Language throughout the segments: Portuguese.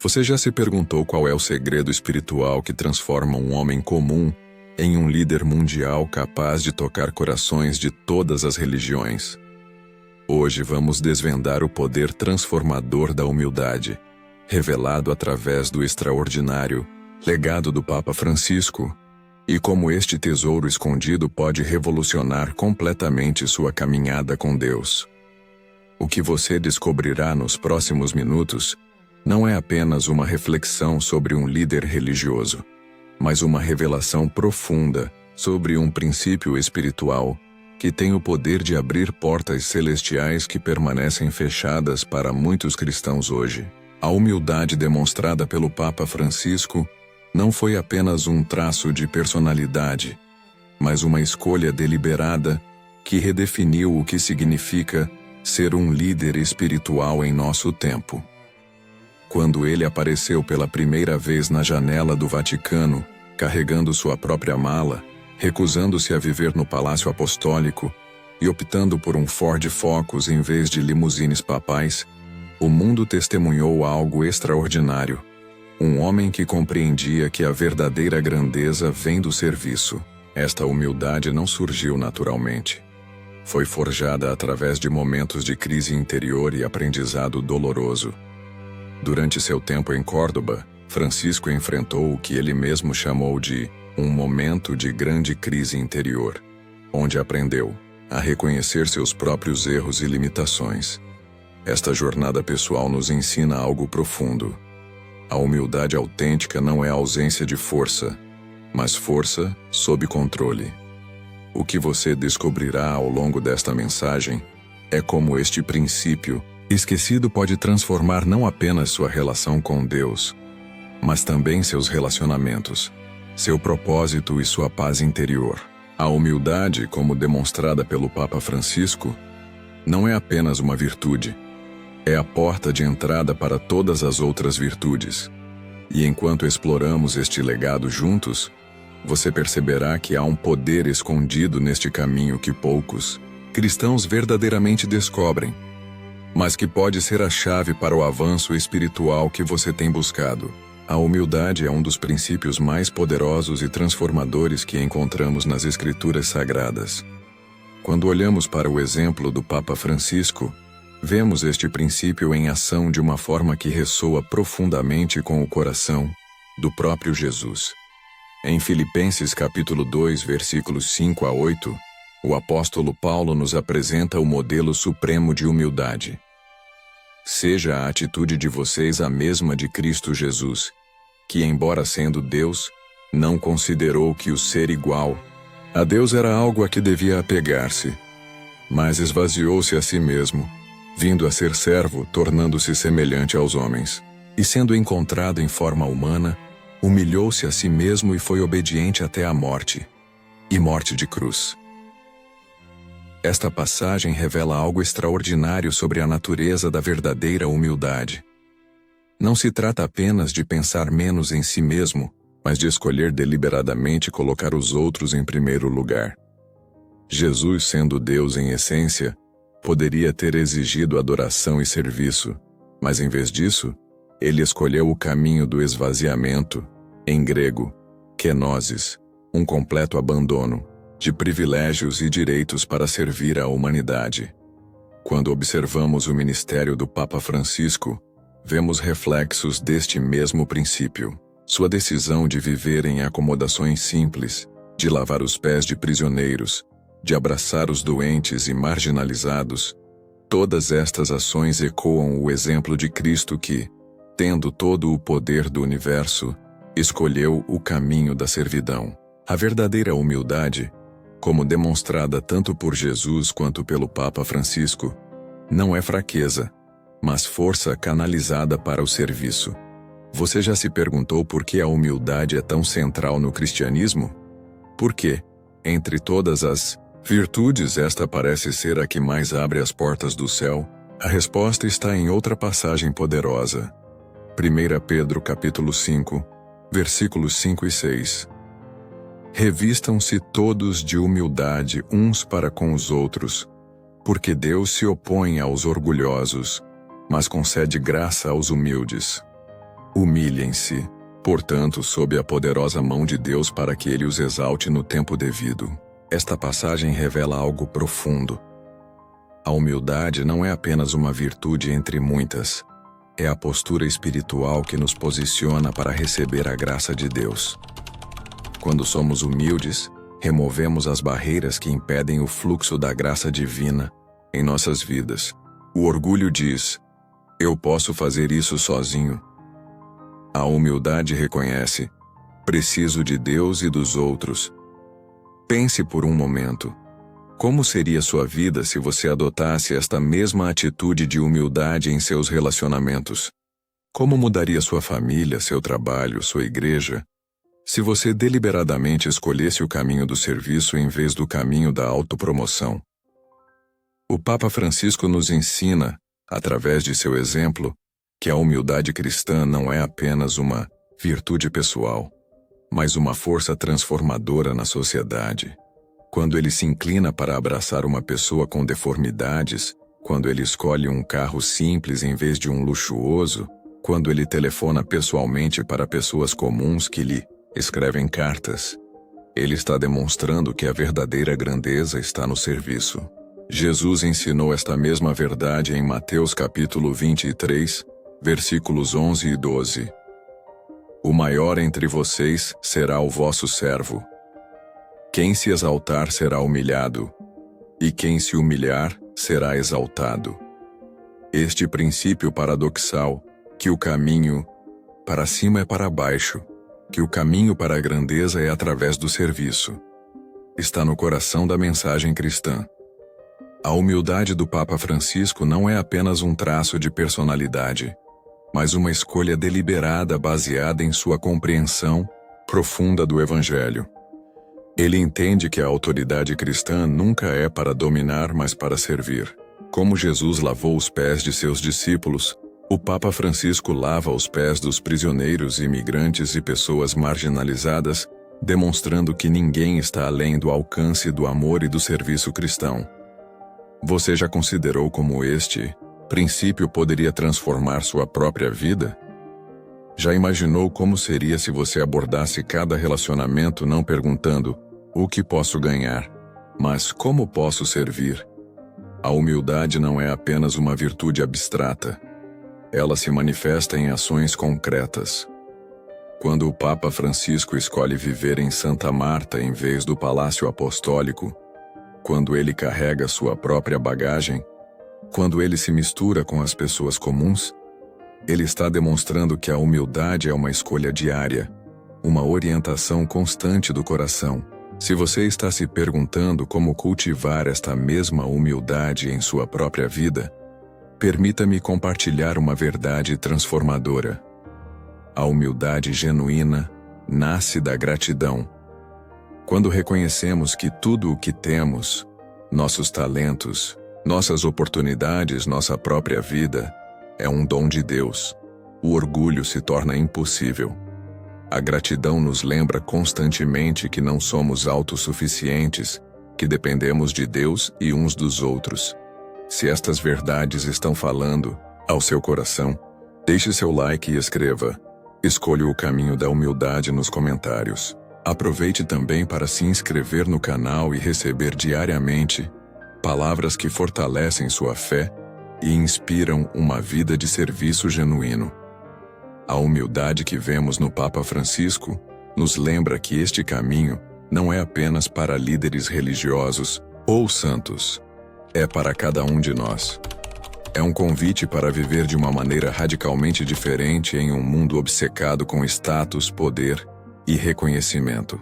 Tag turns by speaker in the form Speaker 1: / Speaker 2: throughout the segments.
Speaker 1: Você já se perguntou qual é o segredo espiritual que transforma um homem comum em um líder mundial capaz de tocar corações de todas as religiões? Hoje vamos desvendar o poder transformador da humildade, revelado através do extraordinário legado do Papa Francisco, e como este tesouro escondido pode revolucionar completamente sua caminhada com Deus. O que você descobrirá nos próximos minutos não é apenas uma reflexão sobre um líder religioso, mas uma revelação profunda sobre um princípio espiritual que tem o poder de abrir portas celestiais que permanecem fechadas para muitos cristãos hoje. A humildade demonstrada pelo Papa Francisco não foi apenas um traço de personalidade, mas uma escolha deliberada que redefiniu o que significa ser um líder espiritual em nosso tempo. Quando ele apareceu pela primeira vez na janela do Vaticano, carregando sua própria mala, recusando-se a viver no Palácio Apostólico e optando por um Ford Focus em vez de limusines papais, o mundo testemunhou algo extraordinário. Um homem que compreendia que a verdadeira grandeza vem do serviço. Esta humildade não surgiu naturalmente. Foi forjada através de momentos de crise interior e aprendizado doloroso. Durante seu tempo em Córdoba, Francisco enfrentou o que ele mesmo chamou de um momento de grande crise interior, onde aprendeu a reconhecer seus próprios erros e limitações. Esta jornada pessoal nos ensina algo profundo. A humildade autêntica não é ausência de força, mas força sob controle. O que você descobrirá ao longo desta mensagem é como este princípio esquecido pode transformar não apenas sua relação com Deus, mas também seus relacionamentos, seu propósito e sua paz interior. A humildade, como demonstrada pelo Papa Francisco, não é apenas uma virtude, é a porta de entrada para todas as outras virtudes. E enquanto exploramos este legado juntos, você perceberá que há um poder escondido neste caminho que poucos cristãos verdadeiramente descobrem, mas que pode ser a chave para o avanço espiritual que você tem buscado. A humildade é um dos princípios mais poderosos e transformadores que encontramos nas Escrituras Sagradas. Quando olhamos para o exemplo do Papa Francisco, vemos este princípio em ação de uma forma que ressoa profundamente com o coração do próprio Jesus. Em Filipenses capítulo 2, versículos 5 a 8, o apóstolo Paulo nos apresenta o modelo supremo de humildade. Seja a atitude de vocês a mesma de Cristo Jesus, que, embora sendo Deus, não considerou que o ser igual a Deus era algo a que devia apegar-se, mas esvaziou-se a si mesmo, vindo a ser servo, tornando-se semelhante aos homens. E sendo encontrado em forma humana, humilhou-se a si mesmo e foi obediente até a morte, e morte de cruz. Esta passagem revela algo extraordinário sobre a natureza da verdadeira humildade. Não se trata apenas de pensar menos em si mesmo, mas de escolher deliberadamente colocar os outros em primeiro lugar. Jesus, sendo Deus em essência, poderia ter exigido adoração e serviço, mas em vez disso, ele escolheu o caminho do esvaziamento, em grego, kenosis, um completo abandono de privilégios e direitos para servir à humanidade. Quando observamos o ministério do Papa Francisco, vemos reflexos deste mesmo princípio. Sua decisão de viver em acomodações simples, de lavar os pés de prisioneiros, de abraçar os doentes e marginalizados, todas estas ações ecoam o exemplo de Cristo que, tendo todo o poder do universo, escolheu o caminho da servidão. A verdadeira humildade, como demonstrada tanto por Jesus quanto pelo Papa Francisco, não é fraqueza, mas força canalizada para o serviço. Você já se perguntou por que a humildade é tão central no cristianismo? Por quê? Entre todas as virtudes, esta parece ser a que mais abre as portas do céu. A resposta está em outra passagem poderosa. 1 Pedro capítulo 5, versículos 5 e 6. Revistam-se todos de humildade uns para com os outros, porque Deus se opõe aos orgulhosos, mas concede graça aos humildes. Humilhem-se, portanto, sob a poderosa mão de Deus para que Ele os exalte no tempo devido. Esta passagem revela algo profundo. A humildade não é apenas uma virtude entre muitas. É a postura espiritual que nos posiciona para receber a graça de Deus. Quando somos humildes, removemos as barreiras que impedem o fluxo da graça divina em nossas vidas. O orgulho diz: eu posso fazer isso sozinho. A humildade reconhece: preciso de Deus e dos outros. Pense por um momento. Como seria sua vida se você adotasse esta mesma atitude de humildade em seus relacionamentos? Como mudaria sua família, seu trabalho, sua igreja, se você deliberadamente escolhesse o caminho do serviço em vez do caminho da autopromoção? O Papa Francisco nos ensina, através de seu exemplo, que a humildade cristã não é apenas uma virtude pessoal, mas uma força transformadora na sociedade. Quando ele se inclina para abraçar uma pessoa com deformidades, quando ele escolhe um carro simples em vez de um luxuoso, quando ele telefona pessoalmente para pessoas comuns que lhe escrevem cartas, ele está demonstrando que a verdadeira grandeza está no serviço. Jesus ensinou esta mesma verdade em Mateus capítulo 23, versículos 11 e 12. O maior entre vocês será o vosso servo. Quem se exaltar será humilhado, e quem se humilhar será exaltado. Este princípio paradoxal, que o caminho para cima é para baixo, que o caminho para a grandeza é através do serviço, está no coração da mensagem cristã. A humildade do Papa Francisco não é apenas um traço de personalidade, mas uma escolha deliberada baseada em sua compreensão profunda do Evangelho. Ele entende que a autoridade cristã nunca é para dominar, mas para servir. Como Jesus lavou os pés de seus discípulos, o Papa Francisco lava os pés dos prisioneiros, imigrantes e pessoas marginalizadas, demonstrando que ninguém está além do alcance do amor e do serviço cristão. Você já considerou como este princípio poderia transformar sua própria vida? Já imaginou como seria se você abordasse cada relacionamento não perguntando: o que posso ganhar, mas como posso servir? A humildade não é apenas uma virtude abstrata. Ela se manifesta em ações concretas. Quando o Papa Francisco escolhe viver em Santa Marta em vez do Palácio Apostólico, quando ele carrega sua própria bagagem, quando ele se mistura com as pessoas comuns, ele está demonstrando que a humildade é uma escolha diária, uma orientação constante do coração. Se você está se perguntando como cultivar esta mesma humildade em sua própria vida, permita-me compartilhar uma verdade transformadora. A humildade genuína nasce da gratidão. Quando reconhecemos que tudo o que temos, nossos talentos, nossas oportunidades, nossa própria vida, é um dom de Deus, o orgulho se torna impossível. A gratidão nos lembra constantemente que não somos autossuficientes, que dependemos de Deus e uns dos outros. Se estas verdades estão falando ao seu coração, deixe seu like e escreva: escolha o caminho da humildade nos comentários. Aproveite também para se inscrever no canal e receber diariamente palavras que fortalecem sua fé e inspiram uma vida de serviço genuíno. A humildade que vemos no Papa Francisco nos lembra que este caminho não é apenas para líderes religiosos ou santos. É para cada um de nós. É um convite para viver de uma maneira radicalmente diferente em um mundo obcecado com status, poder e reconhecimento.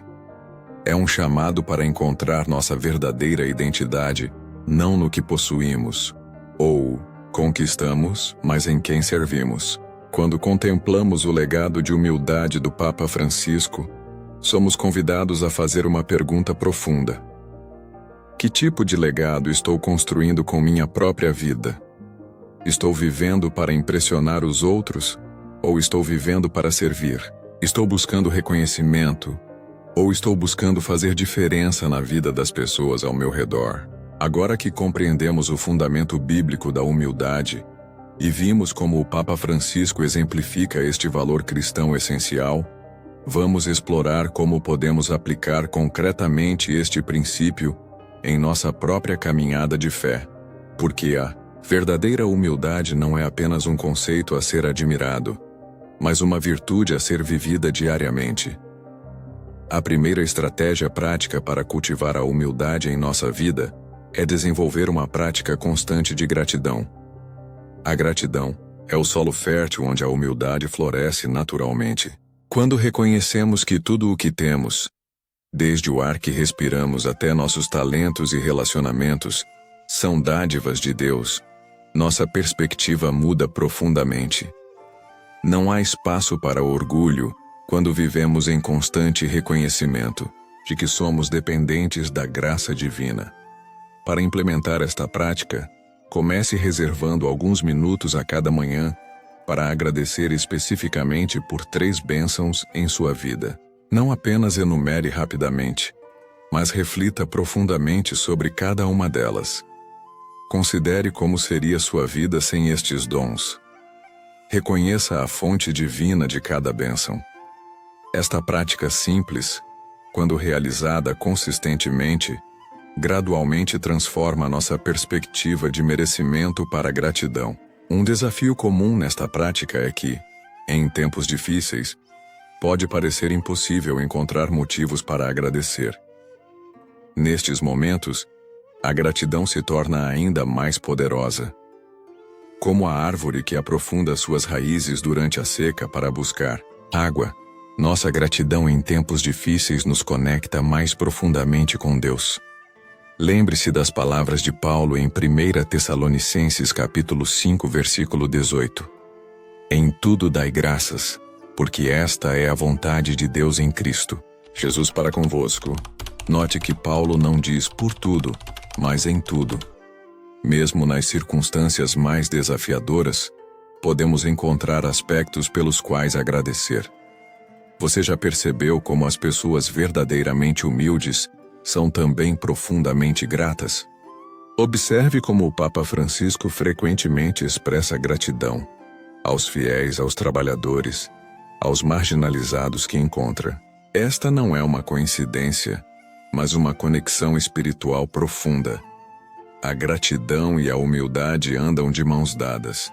Speaker 1: É um chamado para encontrar nossa verdadeira identidade, não no que possuímos ou conquistamos, mas em quem servimos. Quando contemplamos o legado de humildade do Papa Francisco, somos convidados a fazer uma pergunta profunda: que tipo de legado estou construindo com minha própria vida? Estou vivendo para impressionar os outros ou estou vivendo para servir? Estou buscando reconhecimento ou estou buscando fazer diferença na vida das pessoas ao meu redor? Agora que compreendemos o fundamento bíblico da humildade, e vimos como o Papa Francisco exemplifica este valor cristão essencial, vamos explorar como podemos aplicar concretamente este princípio em nossa própria caminhada de fé. Porque a verdadeira humildade não é apenas um conceito a ser admirado, mas uma virtude a ser vivida diariamente. A primeira estratégia prática para cultivar a humildade em nossa vida é desenvolver uma prática constante de gratidão. A gratidão é o solo fértil onde a humildade floresce naturalmente. Quando reconhecemos que tudo o que temos, desde o ar que respiramos até nossos talentos e relacionamentos, são dádivas de Deus, nossa perspectiva muda profundamente. Não há espaço para orgulho quando vivemos em constante reconhecimento de que somos dependentes da graça divina. Para implementar esta prática, comece reservando alguns minutos a cada manhã para agradecer especificamente por 3 bênçãos em sua vida. Não apenas enumere rapidamente, mas reflita profundamente sobre cada uma delas. Considere como seria sua vida sem estes dons. Reconheça a fonte divina de cada bênção. Esta prática simples, quando realizada consistentemente, gradualmente transforma nossa perspectiva de merecimento para a gratidão. Um desafio comum nesta prática é que, em tempos difíceis, pode parecer impossível encontrar motivos para agradecer. Nestes momentos, a gratidão se torna ainda mais poderosa. Como a árvore que aprofunda suas raízes durante a seca para buscar água, nossa gratidão em tempos difíceis nos conecta mais profundamente com Deus. Lembre-se das palavras de Paulo em 1 Tessalonicenses capítulo 5, versículo 18. Em tudo dai graças, porque esta é a vontade de Deus em Cristo Jesus para convosco. Note que Paulo não diz por tudo, mas em tudo. Mesmo nas circunstâncias mais desafiadoras, podemos encontrar aspectos pelos quais agradecer. Você já percebeu como as pessoas verdadeiramente humildes são também profundamente gratas? Observe como o Papa Francisco frequentemente expressa gratidão aos fiéis, aos trabalhadores, aos marginalizados que encontra. Esta não é uma coincidência, mas uma conexão espiritual profunda. A gratidão e a humildade andam de mãos dadas.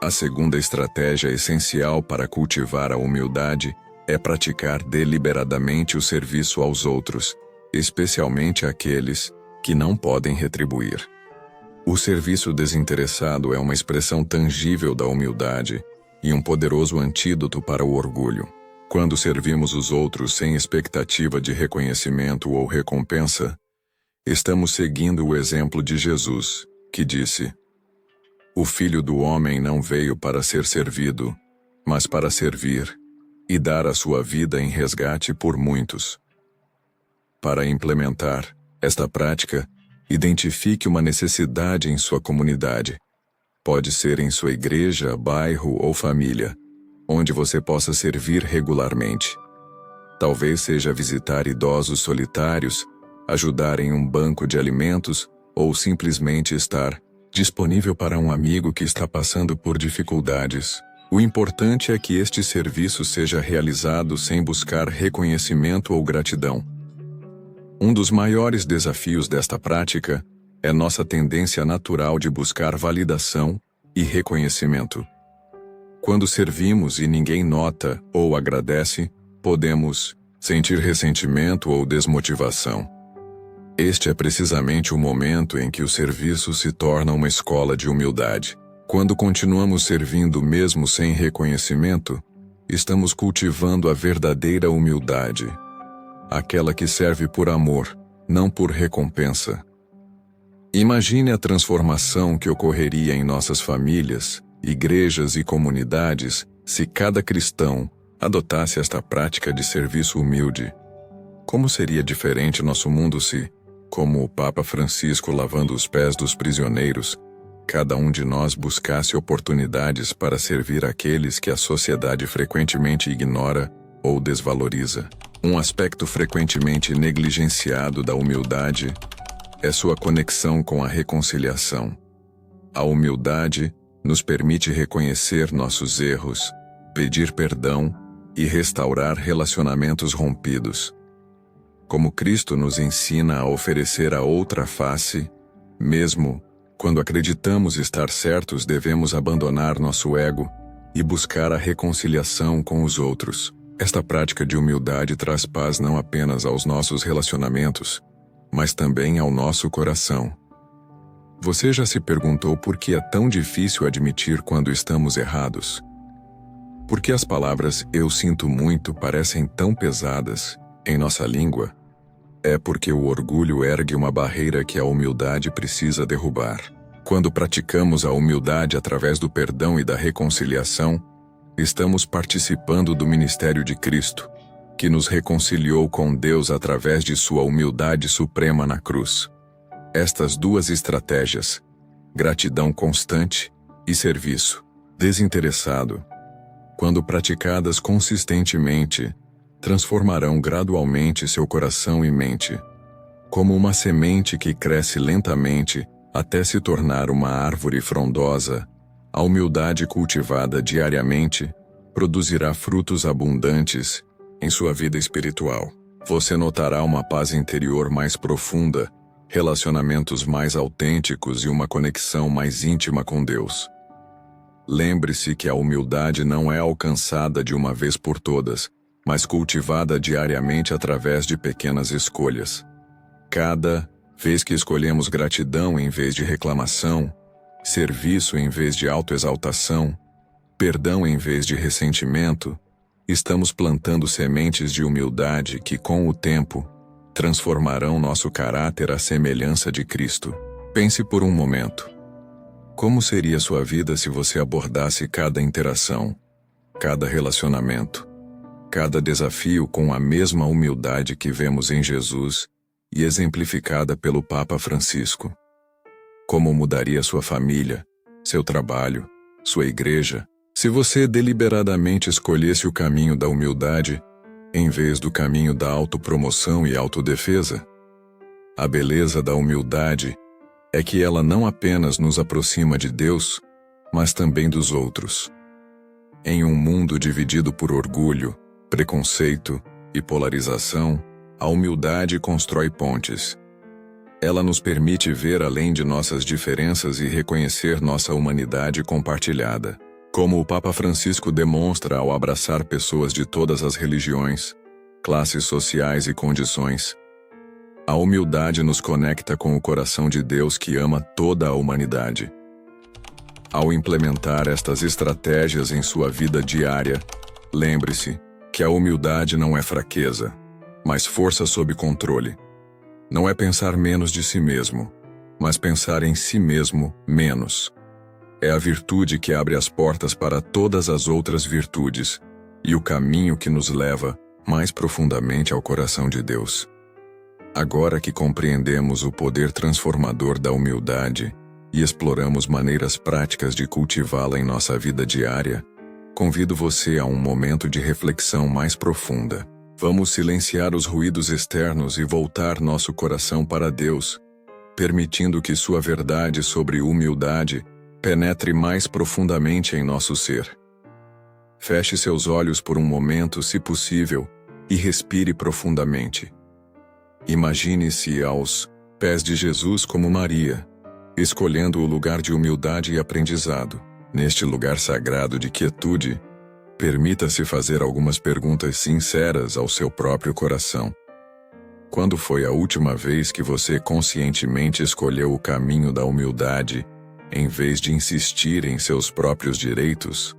Speaker 1: A segunda estratégia essencial para cultivar a humildade é praticar deliberadamente o serviço aos outros, especialmente àqueles que não podem retribuir. O serviço desinteressado é uma expressão tangível da humildade e um poderoso antídoto para o orgulho. Quando servimos os outros sem expectativa de reconhecimento ou recompensa, estamos seguindo o exemplo de Jesus, que disse: "O Filho do Homem não veio para ser servido, mas para servir e dar a sua vida em resgate por muitos." Para implementar esta prática, identifique uma necessidade em sua comunidade. Pode ser em sua igreja, bairro ou família, onde você possa servir regularmente. Talvez seja visitar idosos solitários, ajudar em um banco de alimentos ou simplesmente estar disponível para um amigo que está passando por dificuldades. O importante é que este serviço seja realizado sem buscar reconhecimento ou gratidão. Um dos maiores desafios desta prática é nossa tendência natural de buscar validação e reconhecimento. Quando servimos e ninguém nota ou agradece, podemos sentir ressentimento ou desmotivação. Este é precisamente o momento em que o serviço se torna uma escola de humildade. Quando continuamos servindo mesmo sem reconhecimento, estamos cultivando a verdadeira humildade, aquela que serve por amor, não por recompensa. Imagine a transformação que ocorreria em nossas famílias, igrejas e comunidades se cada cristão adotasse esta prática de serviço humilde. Como seria diferente nosso mundo se, como o Papa Francisco lavando os pés dos prisioneiros, cada um de nós buscasse oportunidades para servir aqueles que a sociedade frequentemente ignora ou desvaloriza. Um aspecto frequentemente negligenciado da humildade é sua conexão com a reconciliação. A humildade nos permite reconhecer nossos erros, pedir perdão e restaurar relacionamentos rompidos. Como Cristo nos ensina a oferecer a outra face, mesmo quando acreditamos estar certos, devemos abandonar nosso ego e buscar a reconciliação com os outros. Esta prática de humildade traz paz não apenas aos nossos relacionamentos, mas também ao nosso coração. Você já se perguntou por que é tão difícil admitir quando estamos errados? Por que as palavras "eu sinto muito" parecem tão pesadas em nossa língua? É porque o orgulho ergue uma barreira que a humildade precisa derrubar. Quando praticamos a humildade através do perdão e da reconciliação, estamos participando do ministério de Cristo, que nos reconciliou com Deus através de sua humildade suprema na cruz. Estas duas estratégias, gratidão constante e serviço desinteressado, quando praticadas consistentemente, transformarão gradualmente seu coração e mente. Como uma semente que cresce lentamente até se tornar uma árvore frondosa, a humildade cultivada diariamente produzirá frutos abundantes em sua vida espiritual. Você notará uma paz interior mais profunda, relacionamentos mais autênticos e uma conexão mais íntima com Deus. Lembre-se que a humildade não é alcançada de uma vez por todas, mas cultivada diariamente através de pequenas escolhas. Cada vez que escolhemos gratidão em vez de reclamação, serviço em vez de autoexaltação, perdão em vez de ressentimento, estamos plantando sementes de humildade que, com o tempo, transformarão nosso caráter à semelhança de Cristo. Pense por um momento. Como seria sua vida se você abordasse cada interação, cada relacionamento, cada desafio com a mesma humildade que vemos em Jesus e exemplificada pelo Papa Francisco? Como mudaria sua família, seu trabalho, sua igreja, se você deliberadamente escolhesse o caminho da humildade em vez do caminho da autopromoção e autodefesa? A beleza da humildade é que ela não apenas nos aproxima de Deus, mas também dos outros. Em um mundo dividido por orgulho, preconceito e polarização, a humildade constrói pontes. Ela nos permite ver além de nossas diferenças e reconhecer nossa humanidade compartilhada. Como o Papa Francisco demonstra ao abraçar pessoas de todas as religiões, classes sociais e condições, a humildade nos conecta com o coração de Deus que ama toda a humanidade. Ao implementar estas estratégias em sua vida diária, lembre-se que a humildade não é fraqueza, mas força sob controle. Não é pensar menos de si mesmo, mas pensar em si mesmo menos. É a virtude que abre as portas para todas as outras virtudes e o caminho que nos leva mais profundamente ao coração de Deus. Agora que compreendemos o poder transformador da humildade e exploramos maneiras práticas de cultivá-la em nossa vida diária, convido você a um momento de reflexão mais profunda. Vamos silenciar os ruídos externos e voltar nosso coração para Deus, permitindo que sua verdade sobre humildade penetre mais profundamente em nosso ser. Feche seus olhos por um momento, se possível, e respire profundamente. Imagine-se aos pés de Jesus como Maria, escolhendo o lugar de humildade e aprendizado. Neste lugar sagrado de quietude, permita-se fazer algumas perguntas sinceras ao seu próprio coração. Quando foi a última vez que você conscientemente escolheu o caminho da humildade, em vez de insistir em seus próprios direitos?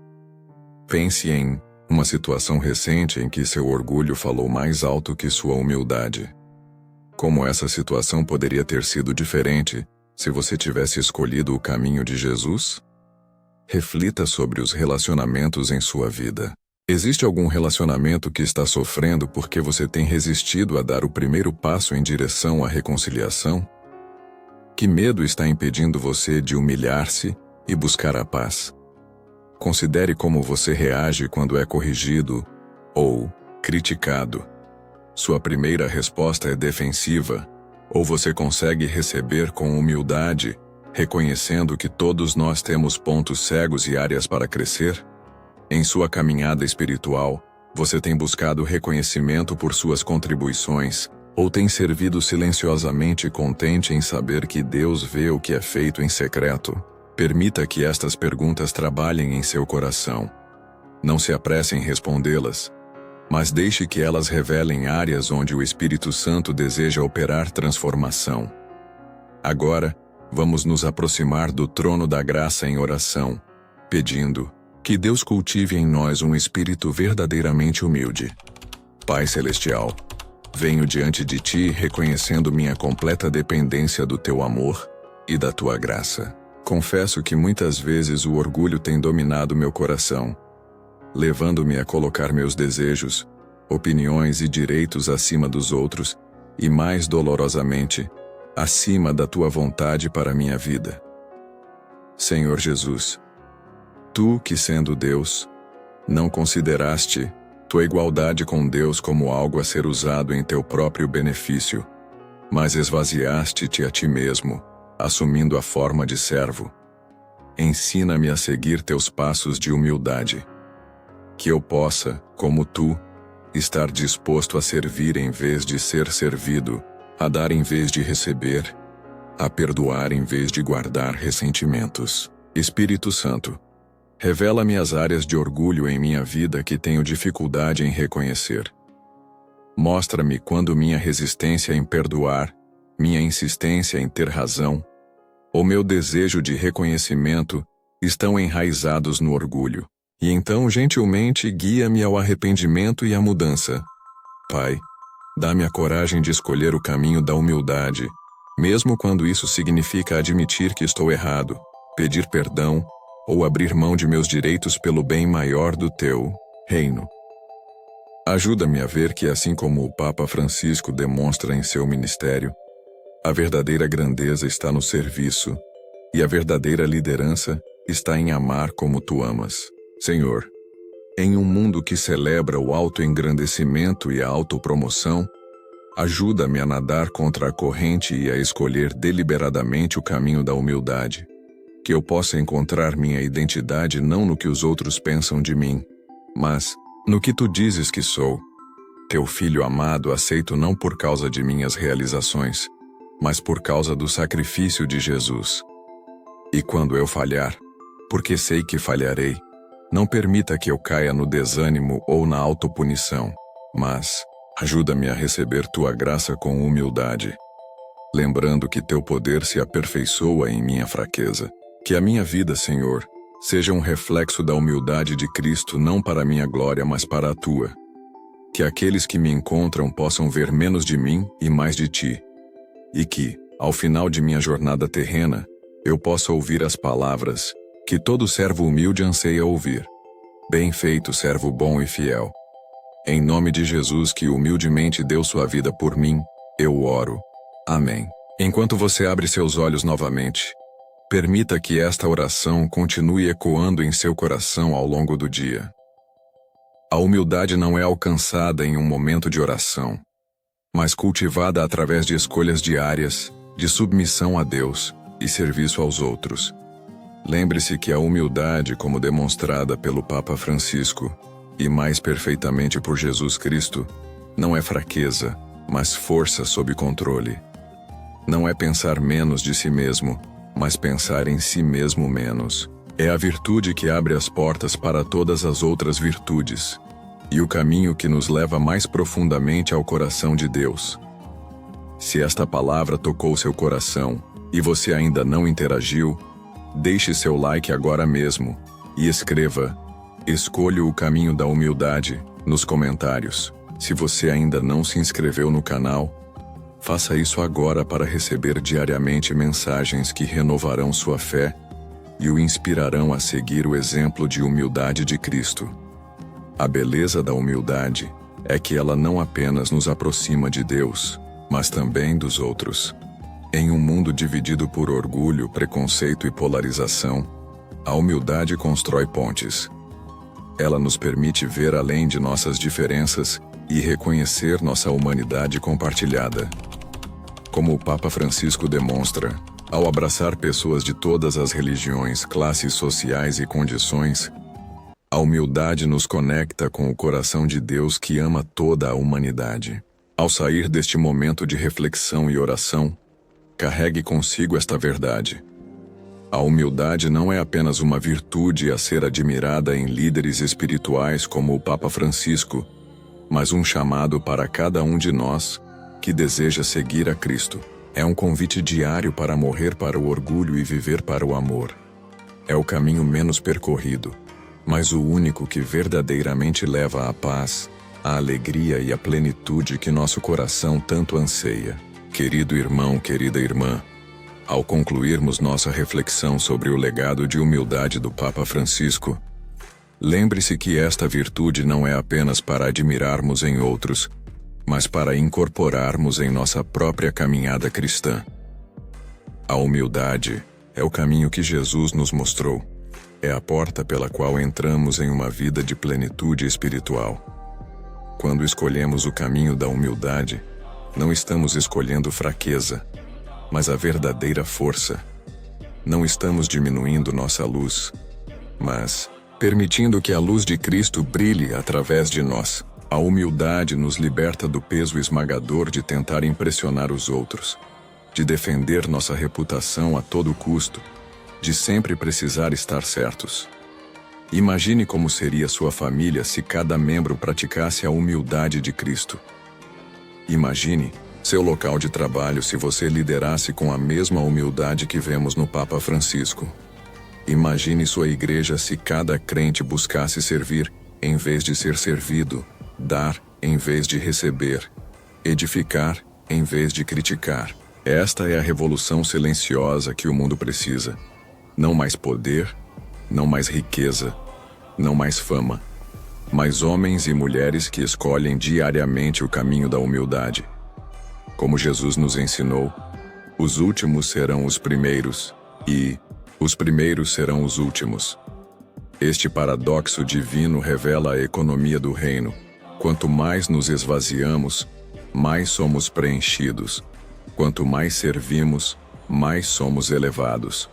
Speaker 1: Pense em uma situação recente em que seu orgulho falou mais alto que sua humildade. Como essa situação poderia ter sido diferente se você tivesse escolhido o caminho de Jesus? Reflita sobre os relacionamentos em sua vida. Existe algum relacionamento que está sofrendo porque você tem resistido a dar o primeiro passo em direção à reconciliação? Que medo está impedindo você de humilhar-se e buscar a paz? Considere como você reage quando é corrigido ou criticado. Sua primeira resposta é defensiva, ou você consegue receber com humildade, reconhecendo que todos nós temos pontos cegos e áreas para crescer? Em sua caminhada espiritual, você tem buscado reconhecimento por suas contribuições, ou tem servido silenciosamente contente em saber que Deus vê o que é feito em secreto? Permita que estas perguntas trabalhem em seu coração. Não se apresse em respondê-las, mas deixe que elas revelem áreas onde o Espírito Santo deseja operar transformação. Agora, vamos nos aproximar do trono da graça em oração, pedindo que Deus cultive em nós um espírito verdadeiramente humilde. Pai Celestial, venho diante de Ti reconhecendo minha completa dependência do Teu amor e da Tua graça. Confesso que muitas vezes o orgulho tem dominado meu coração, levando-me a colocar meus desejos, opiniões e direitos acima dos outros e, mais dolorosamente, acima da Tua vontade para a minha vida. Senhor Jesus, Tu que, sendo Deus, não consideraste Tua igualdade com Deus como algo a ser usado em Teu próprio benefício, mas esvaziaste-te a Ti mesmo, assumindo a forma de servo. Ensina-me a seguir Teus passos de humildade. Que eu possa, como Tu, estar disposto a servir em vez de ser servido, a dar em vez de receber, a perdoar em vez de guardar ressentimentos. Espírito Santo, revela-me as áreas de orgulho em minha vida que tenho dificuldade em reconhecer. Mostra-me quando minha resistência em perdoar, minha insistência em ter razão, ou meu desejo de reconhecimento estão enraizados no orgulho. E então, gentilmente, guia-me ao arrependimento e à mudança. Pai, dá-me a coragem de escolher o caminho da humildade, mesmo quando isso significa admitir que estou errado, pedir perdão, ou abrir mão de meus direitos pelo bem maior do Teu reino. Ajuda-me a ver que, assim como o Papa Francisco demonstra em seu ministério, a verdadeira grandeza está no serviço, e a verdadeira liderança está em amar como Tu amas. Senhor, em um mundo que celebra o autoengrandecimento e a autopromoção, ajuda-me a nadar contra a corrente e a escolher deliberadamente o caminho da humildade. Que eu possa encontrar minha identidade não no que os outros pensam de mim, mas no que Tu dizes que sou. Teu filho amado aceito não por causa de minhas realizações, mas por causa do sacrifício de Jesus. E quando eu falhar, porque sei que falharei, não permita que eu caia no desânimo ou na autopunição, mas ajuda-me a receber Tua graça com humildade, lembrando que Teu poder se aperfeiçoa em minha fraqueza. Que a minha vida, Senhor, seja um reflexo da humildade de Cristo não para a minha glória, mas para a Tua. Que aqueles que me encontram possam ver menos de mim e mais de Ti. E que, ao final de minha jornada terrena, eu possa ouvir as palavras que todo servo humilde anseia ouvir. Bem feito, servo bom e fiel. Em nome de Jesus, que humildemente deu sua vida por mim, eu oro. Amém. Enquanto você abre seus olhos novamente, permita que esta oração continue ecoando em seu coração ao longo do dia. A humildade não é alcançada em um momento de oração, mas cultivada através de escolhas diárias, de submissão a Deus e serviço aos outros. Lembre-se que a humildade, como demonstrada pelo Papa Francisco, e mais perfeitamente por Jesus Cristo, não é fraqueza, mas força sob controle. Não é pensar menos de si mesmo, mas pensar em si mesmo menos. É a virtude que abre as portas para todas as outras virtudes, e o caminho que nos leva mais profundamente ao coração de Deus. Se esta palavra tocou seu coração, e você ainda não interagiu, deixe seu like agora mesmo, e escreva "Escolho o caminho da humildade" nos comentários. Se você ainda não se inscreveu no canal, faça isso agora para receber diariamente mensagens que renovarão sua fé e o inspirarão a seguir o exemplo de humildade de Cristo. A beleza da humildade é que ela não apenas nos aproxima de Deus, mas também dos outros. Em um mundo dividido por orgulho, preconceito e polarização, a humildade constrói pontes. Ela nos permite ver além de nossas diferenças e reconhecer nossa humanidade compartilhada. Como o Papa Francisco demonstra, Ao abraçar pessoas de todas as religiões, classes sociais e condições, a humildade nos conecta com o coração de Deus que ama toda a humanidade. Ao sair deste momento de reflexão e oração, carregue consigo esta verdade. A humildade não é apenas uma virtude a ser admirada em líderes espirituais como o Papa Francisco, mas um chamado para cada um de nós que deseja seguir a Cristo. É um convite diário para morrer para o orgulho e viver para o amor. É o caminho menos percorrido, mas o único que verdadeiramente leva à paz, à alegria e à plenitude que nosso coração tanto anseia. Querido irmão, querida irmã, ao concluirmos nossa reflexão sobre o legado de humildade do Papa Francisco, lembre-se que esta virtude não é apenas para admirarmos em outros, mas para incorporarmos em nossa própria caminhada cristã. A humildade é o caminho que Jesus nos mostrou. É a porta pela qual entramos em uma vida de plenitude espiritual. Quando escolhemos o caminho da humildade, não estamos escolhendo fraqueza, mas a verdadeira força. Não estamos diminuindo nossa luz, mas permitindo que a luz de Cristo brilhe através de nós. A humildade nos liberta do peso esmagador de tentar impressionar os outros, de defender nossa reputação a todo custo, de sempre precisar estar certos. Imagine como seria sua família se cada membro praticasse a humildade de Cristo. Imagine seu local de trabalho se você liderasse com a mesma humildade que vemos no Papa Francisco. Imagine sua igreja se cada crente buscasse servir em vez de ser servido, dar em vez de receber, edificar em vez de criticar. Esta é a revolução silenciosa que o mundo precisa. Não mais poder, não mais riqueza, não mais fama, mas homens e mulheres que escolhem diariamente o caminho da humildade. Como Jesus nos ensinou, os últimos serão os primeiros e os primeiros serão os últimos. Este paradoxo divino revela a economia do reino. Quanto mais nos esvaziamos, mais somos preenchidos. Quanto mais servimos, mais somos elevados.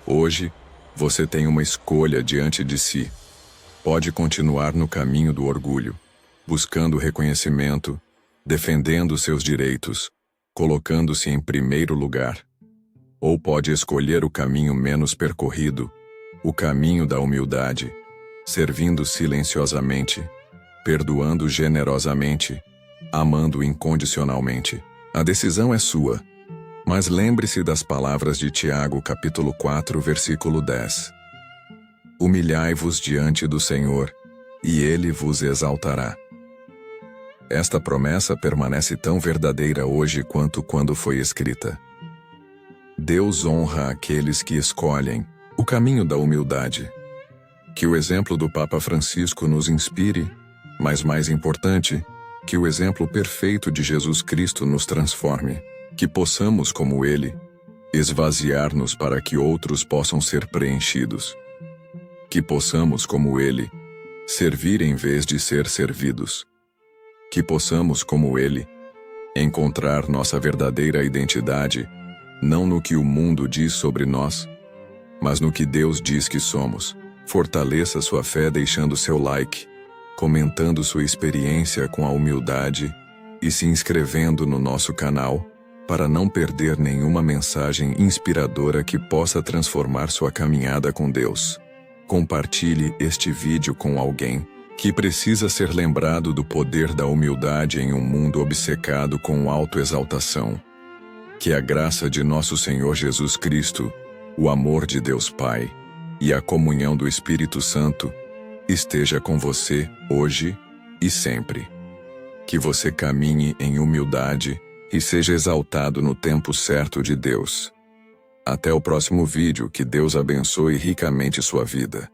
Speaker 1: Hoje, você tem uma escolha diante de si. Pode continuar no caminho do orgulho, buscando reconhecimento, defendendo seus direitos, colocando-se em primeiro lugar. Ou pode escolher o caminho menos percorrido, o caminho da humildade, servindo silenciosamente, perdoando generosamente, amando incondicionalmente. A decisão é sua, mas lembre-se das palavras de Tiago, capítulo 4, versículo 10. Humilhai-vos diante do Senhor, e Ele vos exaltará. Esta promessa permanece tão verdadeira hoje quanto quando foi escrita. Deus honra aqueles que escolhem o caminho da humildade. Que o exemplo do Papa Francisco nos inspire, mas mais importante, que o exemplo perfeito de Jesus Cristo nos transforme. Que possamos, como Ele, esvaziar-nos para que outros possam ser preenchidos. Que possamos, como Ele, servir em vez de ser servidos. Que possamos, como Ele, encontrar nossa verdadeira identidade, não no que o mundo diz sobre nós, mas no que Deus diz que somos. Fortaleça sua fé deixando seu like, comentando sua experiência com a humildade e se inscrevendo no nosso canal, para não perder nenhuma mensagem inspiradora que possa transformar sua caminhada com Deus. Compartilhe este vídeo com alguém que precisa ser lembrado do poder da humildade em um mundo obcecado com autoexaltação. Que a graça de nosso Senhor Jesus Cristo, o amor de Deus Pai e a comunhão do Espírito Santo esteja com você hoje e sempre. Que você caminhe em humildade e seja exaltado no tempo certo de Deus. Até o próximo vídeo, que Deus abençoe ricamente sua vida.